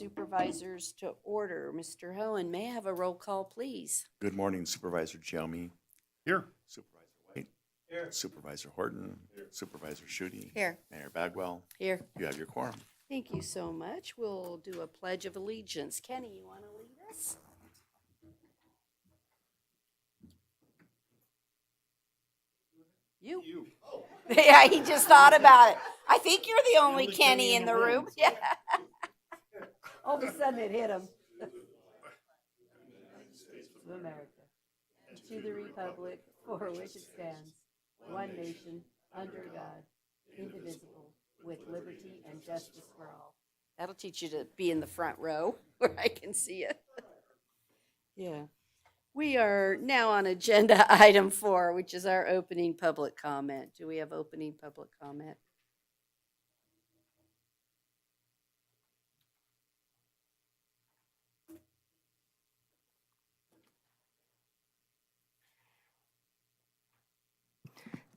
Supervisors to order. Mr. Hohen, may I have a roll call, please? Good morning, Supervisor Chiommi. Here. Supervisor White. Here. Supervisor Horton. Here. Supervisor Schutte. Here. Mayor Bagwell. Here. You have your quorum. Thank you so much. We'll do a pledge of allegiance. Kenny, you want to lead us? You? Yeah, he just thought about it. I think you're the only Kenny in the room. Yeah. All of a sudden it hit him. Of America, to the republic for which it stands, one nation, under God, indivisible, with liberty and justice for all. That'll teach you to be in the front row where I can see you. Yeah. We are now on agenda item 4, which is our opening public comment. Do we have opening public comment?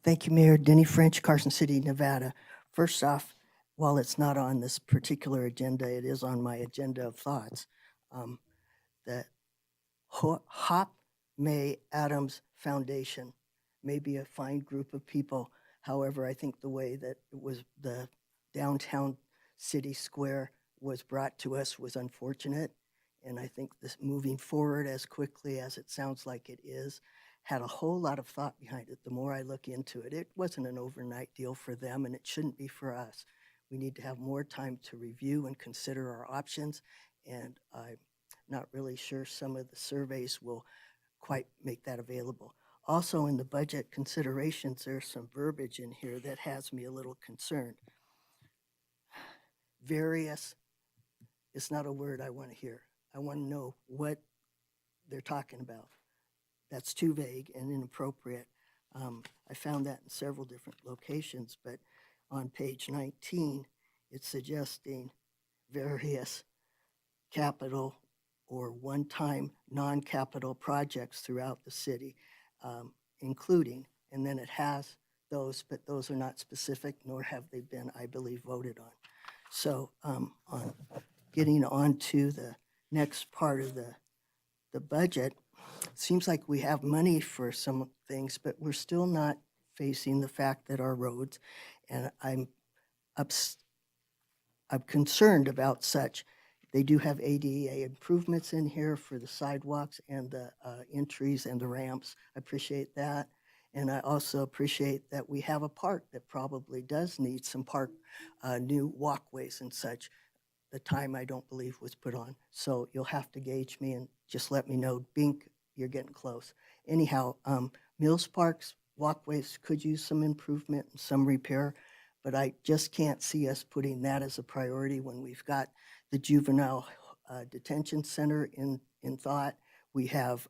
Thank you, Mayor. Denny French, Carson City, Nevada. First off, while it's not on this particular agenda, it is on my agenda of thoughts. The Hop May Adams Foundation may be a fine group of people. However, I think the way that it was the downtown city square was brought to us was unfortunate. And I think this moving forward as quickly as it sounds like it is, had a whole lot of thought behind it. The more I look into it, it wasn't an overnight deal for them, and it shouldn't be for us. We need to have more time to review and consider our options, and I'm not really sure some of the surveys will quite make that available. Also, in the budget considerations, there's some verbiage in here that has me a little concerned. Various is not a word I want to hear. I want to know what they're talking about. That's too vague and inappropriate. I found that in several different locations, but on page 19, it's suggesting various capital or one-time non-capital projects throughout the city, including, and then it has those, but those are not specific, nor have they been, I believe, voted on. So on getting on to the next part of the budget, seems like we have money for some things, but we're still not facing the fact that our roads, and I'm concerned about such. They do have ADA improvements in here for the sidewalks and the entries and the ramps. I appreciate that. And I also appreciate that we have a park that probably does need some new walkways and such. The time I don't believe was put on. So you'll have to gauge me and just let me know, Bink, you're getting close. Anyhow, Mills Park's walkways could use some improvement and some repair, but I just can't see us putting that as a priority when we've got the juvenile detention center in thought. We have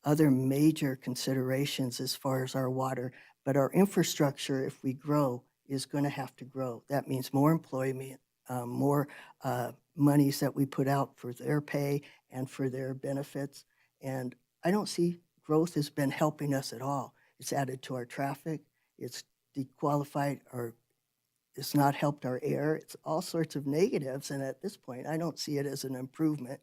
other major considerations as far as our water, but our infrastructure, if we grow, is going to have to grow. That means more employment, more monies that we put out for their pay and for their benefits. And I don't see growth has been helping us at all. It's added to our traffic. It's dequalified or it's not helped our air. It's all sorts of negatives. And at this point, I don't see it as an improvement.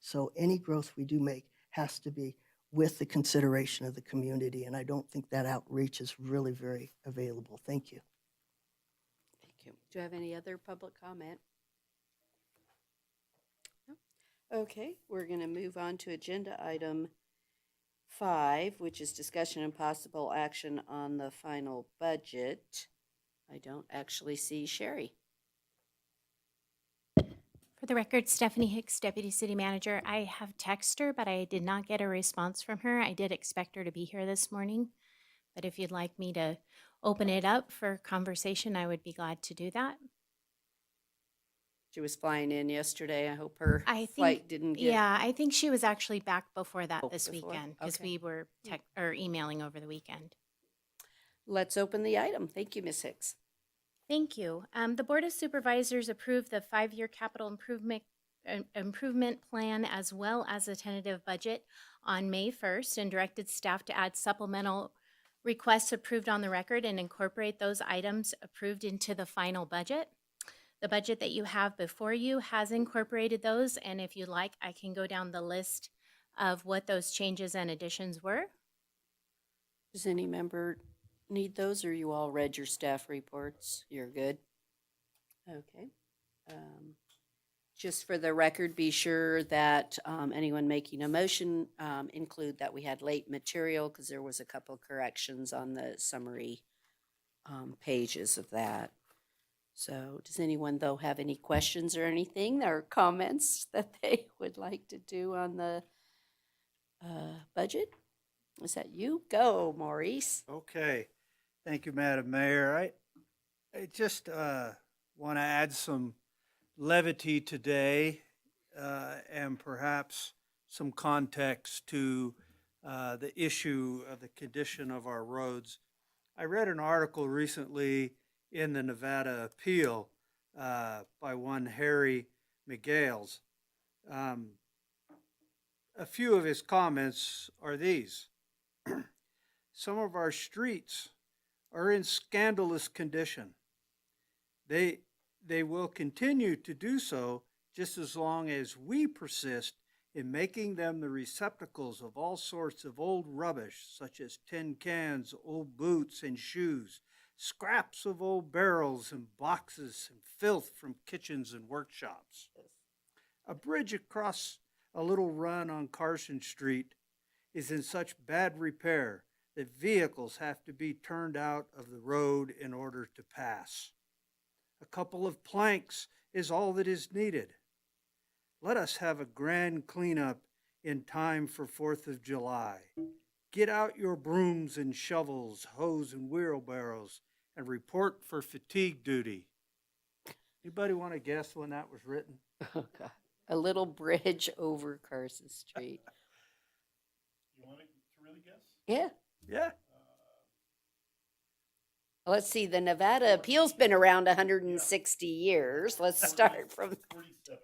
So any growth we do make has to be with the consideration of the community. And I don't think that outreach is really very available. Thank you. Do you have any other public comment? No? Okay, we're going to move on to agenda item 5, which is discussion and possible action on the final budget. I don't actually see Sherry. For the record, Stephanie Hicks, Deputy City Manager. I have texted her, but I did not get a response from her. I did expect her to be here this morning, but if you'd like me to open it up for conversation, I would be glad to do that. She was flying in yesterday. I hope her flight didn't get... Yeah, I think she was actually back before that this before? weekend because Okay. we were emailing over the weekend. Let's open the item. Thank you, Ms. Hicks. Thank you. The Board of Supervisors approved the 5-year capital improvement plan as well as a tentative budget on May 1st and directed staff to add supplemental requests approved on the record and incorporate those items approved into the final budget. The budget that you have before you has incorporated those, and if you'd like, I can go down the list of what those changes and additions were. Does any member need those, or you all read your staff reports? You're good? Okay. Just for the record, be sure that anyone making a motion include that we had late material, because there was a couple corrections on the summary pages of that. So does anyone, though, have any questions or anything or comments that they would like to do on the budget? Is that you? Go, Maurice. Okay, thank you, Madam Mayor. I just want to add some levity today and perhaps some context to the issue of the condition of our roads. I read an article recently in the Nevada Appeal by one Harry McGales. A few of his comments are these. Some of our streets are in scandalous condition. They will continue to do so just as long as we persist in making them the receptacles of all sorts of old rubbish, such as tin cans, old boots and shoes, scraps of old barrels and boxes, and filth from kitchens and workshops. A bridge across a little run on Carson Street is in such bad repair that vehicles have to be turned out of the road in order to pass. A couple of planks is all that is needed. Let us have a grand cleanup in time for 4th of July. Get out your brooms and shovels, hose and wheelbarrows, and report for fatigue duty. Anybody want to guess when that was written? Oh, God. A little bridge over Carson Street. You want to really guess? Yeah. Yeah. Let's see, the Nevada Appeal's been around 160 years. Let's start from 47.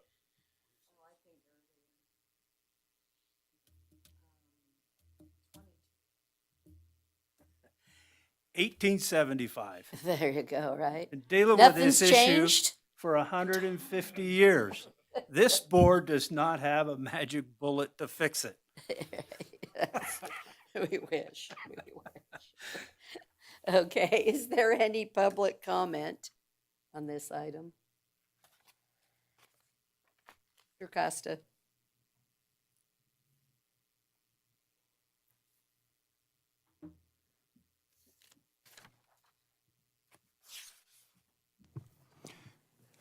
1875. there you go, right? And dealing with Nothing's this issue changed. for 150 years. This board does not have a magic bullet to fix it. We wish. We wish. Okay, is there any public comment on this item? Mr. Costa.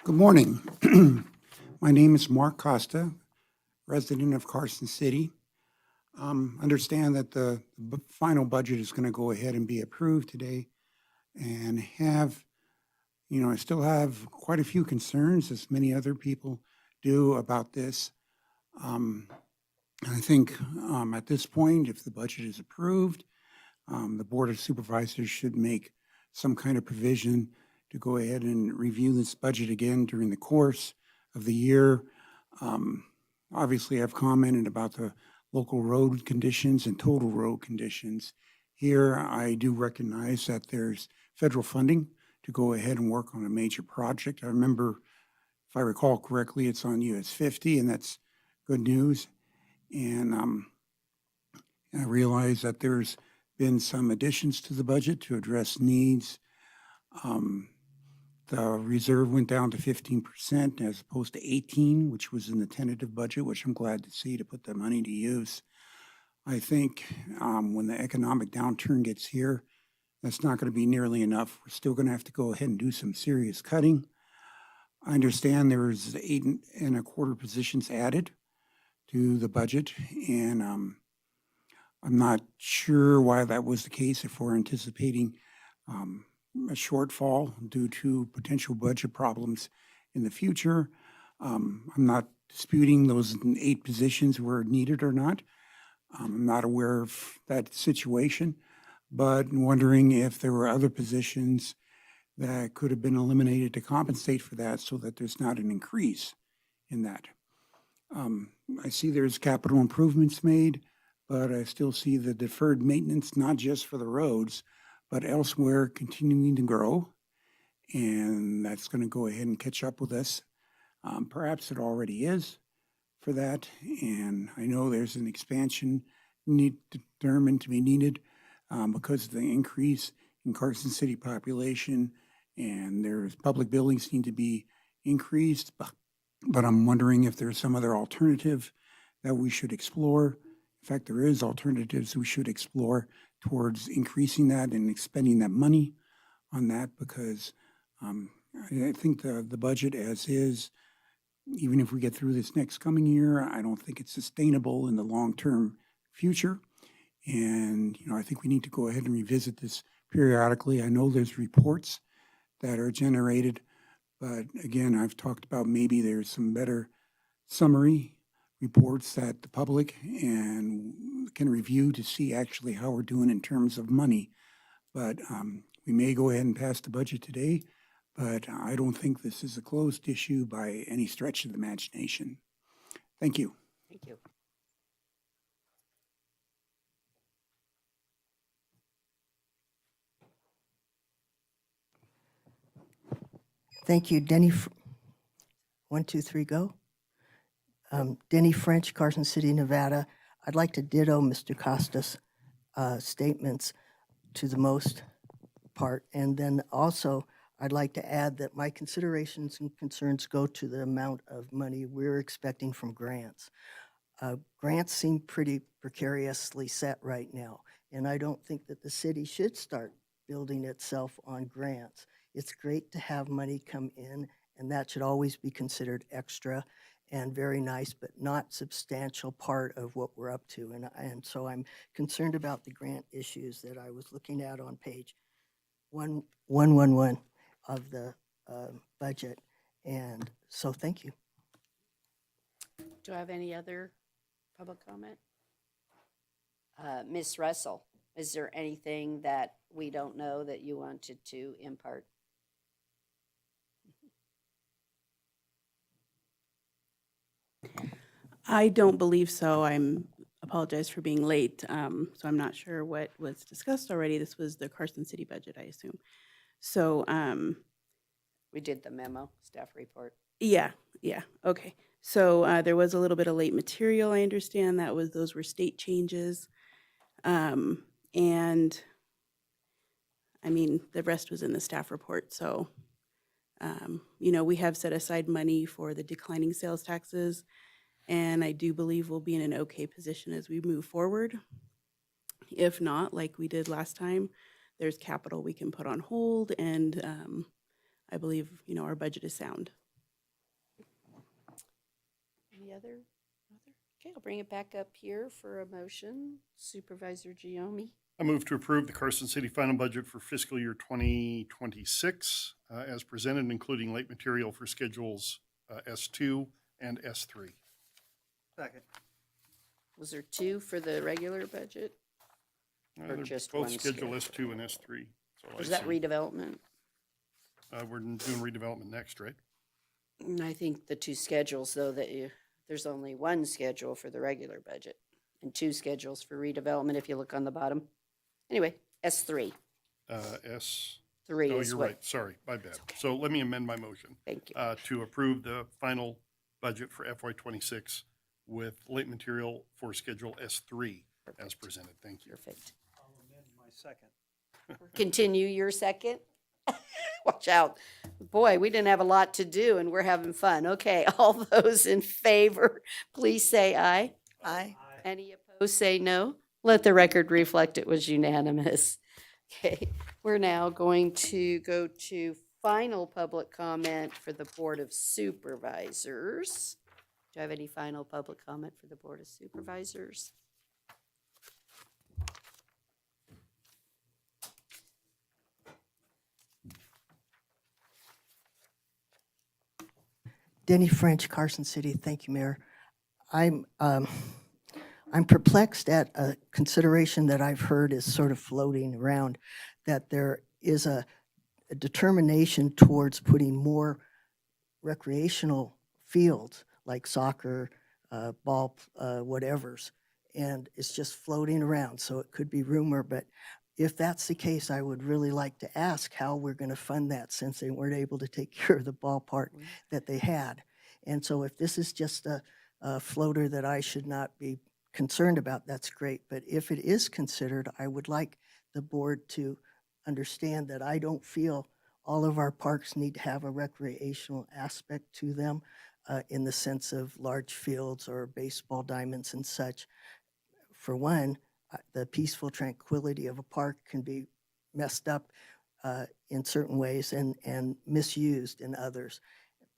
Good morning. My name is Mark Costa, resident of Carson City. Understand that the final budget is going to go ahead and be approved today, and I still have quite a few concerns, as many other people do, about this. I think at this point, if the budget is approved, the Board of Supervisors should make some kind of provision to go ahead and review this budget again during the course of the year. Obviously, I've commented about the local road conditions and total road conditions. Here, I do recognize that there's federal funding to go ahead and work on a major project. I remember, if I recall correctly, it's on US 50, and that's good news. And I realize that there's been some additions to the budget to address needs. The reserve went down to 15% as opposed to 18%, which was in the tentative budget, which I'm glad to see, to put the money to use. I think when the economic downturn gets here, that's not going to be nearly enough. We're still going to have to go ahead and do some serious cutting. I understand there's 8.25 positions added to the budget, and I'm not sure why that was the case, if we're anticipating a shortfall due to potential budget problems in the future. I'm not disputing those 8 positions were needed or not. I'm not aware of that situation, but wondering if there were other positions that could have been eliminated to compensate for that, so that there's not an increase in that. I see there's capital improvements made, but I still see the deferred maintenance, not just for the roads, but elsewhere, continuing to grow. and that's going to go ahead and catch up with us. Perhaps it already is for that, and I know there's an expansion determined to be needed because of the increase in Carson City population, and there's public buildings need to be increased, but I'm wondering if there's some other alternative that we should explore. In fact, there is alternatives we should explore towards increasing that and expending that money on that, because I think the budget as is, even if we get through this next coming year, I don't think it's sustainable in the long-term future. And, I think we need to go ahead and revisit this periodically. I know there's reports that are generated, but again, I've talked about maybe there's some better summary reports that the public can review to see actually how we're doing in terms of money. But we may go ahead and pass the budget today, but I don't think this is a closed issue by any stretch of the imagination. Thank you. Thank you. Thank you, Denny. 1, 2, 3, go. Denny French, Carson City, Nevada. I'd like to ditto Mr. Costa's statements to the most part. And then also, I'd like to add that my considerations and concerns go to the amount of money we're expecting from grants. Grants seem pretty precariously set right now, and I don't think that the city should start building itself on grants. It's great to have money come in, and that should always be considered extra and very nice, but not substantial part of what we're up to. And so I'm concerned about the grant issues that I was looking at on page 111 of the budget. And so thank you. Do I have any other public comment? Ms. Russell, is there anything that we don't know that you wanted to impart? I don't believe so. Apologize for being late. So I'm not sure what was discussed already. This was the Carson City budget, I assume. So, We did the memo, staff report. yeah, okay. So there was a little bit of late material, I understand. Those were state changes. And I mean, the rest was in the staff report. So, we have set aside money for the declining sales taxes. And I do believe we'll be in an okay position as we move forward. If not, like we did last time, there's capital we can put on hold, and I believe, our budget is sound. Any other? Okay, I'll bring it back up here for a motion. Supervisor Giomi. I move to approve the Carson City final budget for fiscal year 2026 as presented, including late material for schedules S2 and S3. Second. Was there two for the regular budget? Or They're just both one schedule schedule? S2 and S3. So Was that redevelopment? We're doing redevelopment next, right? I think the two schedules, though, there's only one schedule for the regular budget and two schedules for redevelopment if you look on the bottom. Anyway, S3. S. Three Oh, is you're what? right. Sorry, my bad. So let me amend my motion Thank you. to approve the final budget for FY26 with late material for schedule S3 as presented. Thank you. Perfect. I'll amend my second. Continue your second. Watch out. Boy, we didn't have a lot to do and we're having fun. Okay, all those in favor, please say aye. Aye. Any opposed, say no. Let the record reflect it was unanimous. Okay, we're now going to go to final public comment for the Board of Supervisors. Do I have any final public comment for the Board of Supervisors? Denny French, Carson City. Thank you, Mayor. I'm perplexed at a consideration that I've heard is sort of floating around, that there is a determination towards putting more recreational fields like soccer, ball, whatevers, and it's just floating around. So it could be rumor, but if that's the case, I would really like to ask how we're going to fund that since they weren't able to take care of the ballpark that they had. And so if this is just a floater that I should not be concerned about, that's great. But if it is considered, I would like the board to understand that I don't feel all of our parks need to have a recreational aspect to them in the sense of large fields or baseball diamonds and such. For one, the peaceful tranquility of a park can be messed up in certain ways and misused in others.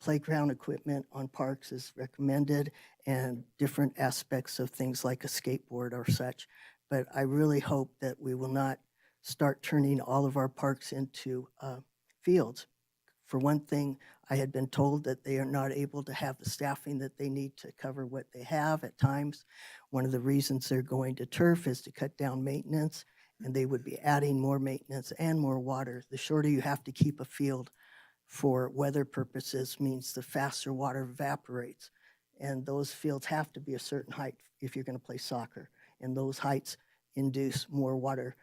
Playground equipment on parks is recommended and different aspects of things like a skateboard or such. But I really hope that we will not start turning all of our parks into fields. For one thing, I had been told that they are not able to have the staffing that they need to cover what they have at times. One of the reasons they're going to turf is to cut down maintenance, and they would be adding more maintenance and more water. The shorter you have to keep a field for weather purposes means the faster water evaporates. And those fields have to be a certain height if you're going to play soccer. And those heights induce more water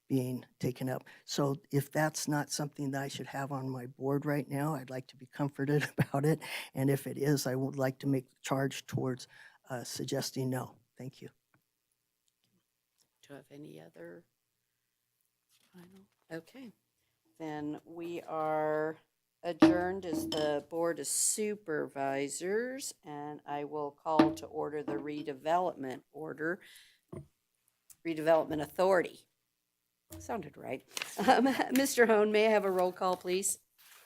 being taken up. So if that's not something that I should have on my board right now, I'd like to be comforted about it. And if it is, I would like to make the charge towards suggesting no. Thank you. Do you have any other final? Okay, then we are adjourned as the Board of Supervisors, and I will call to order the redevelopment authority. Sounded right. Mr. Hone, may I have a roll call, please?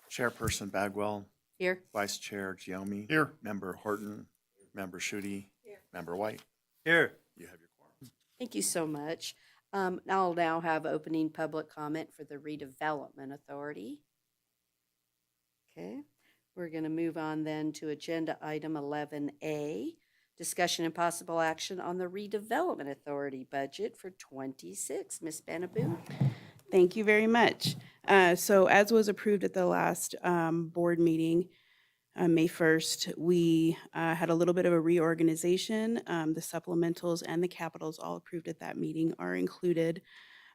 Chairperson Bagwell, Here. Vice Chair Giommi. Here. Member Horton, Member Shute, Member White. Here. You have your quorum. Thank you so much. I'll now have opening public comment for the redevelopment authority. Okay, we're going to move on then to agenda item 11A, discussion and possible action on the redevelopment authority budget for 26. Ms. Banaboo? Thank you very much. So as was approved at the last board meeting, May 1st, we had a little bit of a reorganization. The supplementals and the capitals all approved at that meeting are included.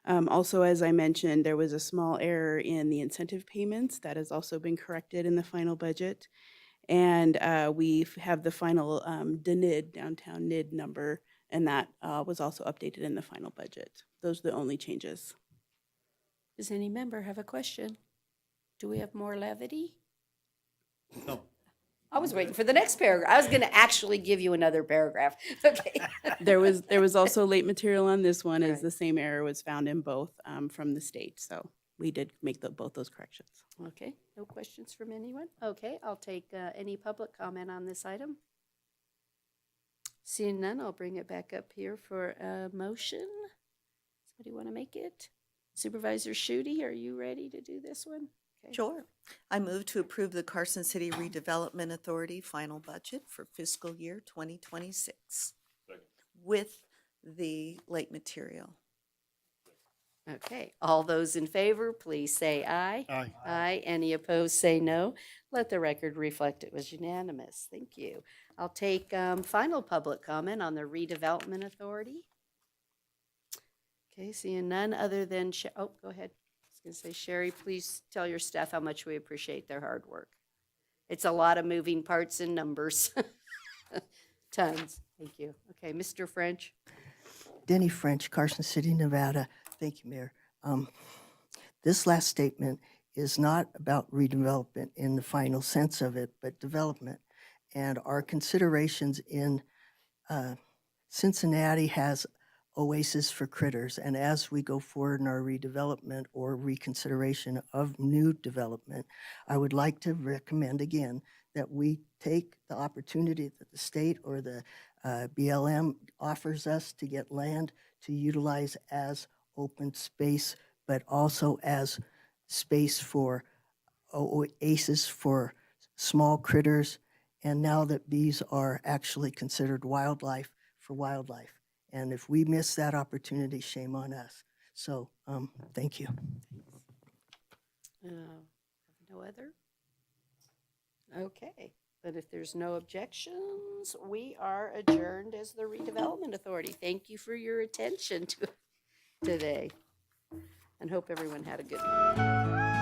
Also, as I mentioned, there was a small error in the incentive payments that has also been corrected in the final budget. And we have the final DNID, downtown NID number, and that was also updated in the final budget. Those are the only changes. Does any member have a question? Do we have more levity? No. I was waiting for the next paragraph. I was going to actually give you another paragraph. Okay. There was also late material on this one, as Right. the same error was found in both from the state. So we did make both those corrections. Okay, no questions from anyone? Okay, I'll take any public comment on this item. Seeing none, I'll bring it back up here for a motion. Somebody want to make it? Supervisor Shute, are you ready to do this one? Okay. Sure. I move to approve the Carson City Redevelopment Authority final budget for fiscal year 2026 with the late material. Okay, all those in favor, please say aye. Aye. Aye. Any opposed, say no. Let the record reflect it was unanimous. Thank you. I'll take final public comment on the redevelopment authority. Okay, seeing none other than, oh, go ahead. I was going to say, Sherry, please tell your staff how much we appreciate their hard work. It's a lot of moving parts and numbers. Tons. Thank you. Okay, Mr. French. Denny French, Carson City, Nevada. Thank you, Mayor. This last statement is not about redevelopment in the final sense of it, but development. And our considerations in Cincinnati has Oasis for Critters. And as we go forward in our redevelopment or reconsideration of new development, I would like to recommend again that we take the opportunity that the state or the BLM offers us to get land to utilize as open space, but also as space for oases for small critters. And now that bees are actually considered wildlife for wildlife. And if we miss that opportunity, shame on us. So thank you. No other? Okay, but if there's no objections, we are adjourned as the redevelopment authority. Thank you for your attention to today. and hope everyone had a good one.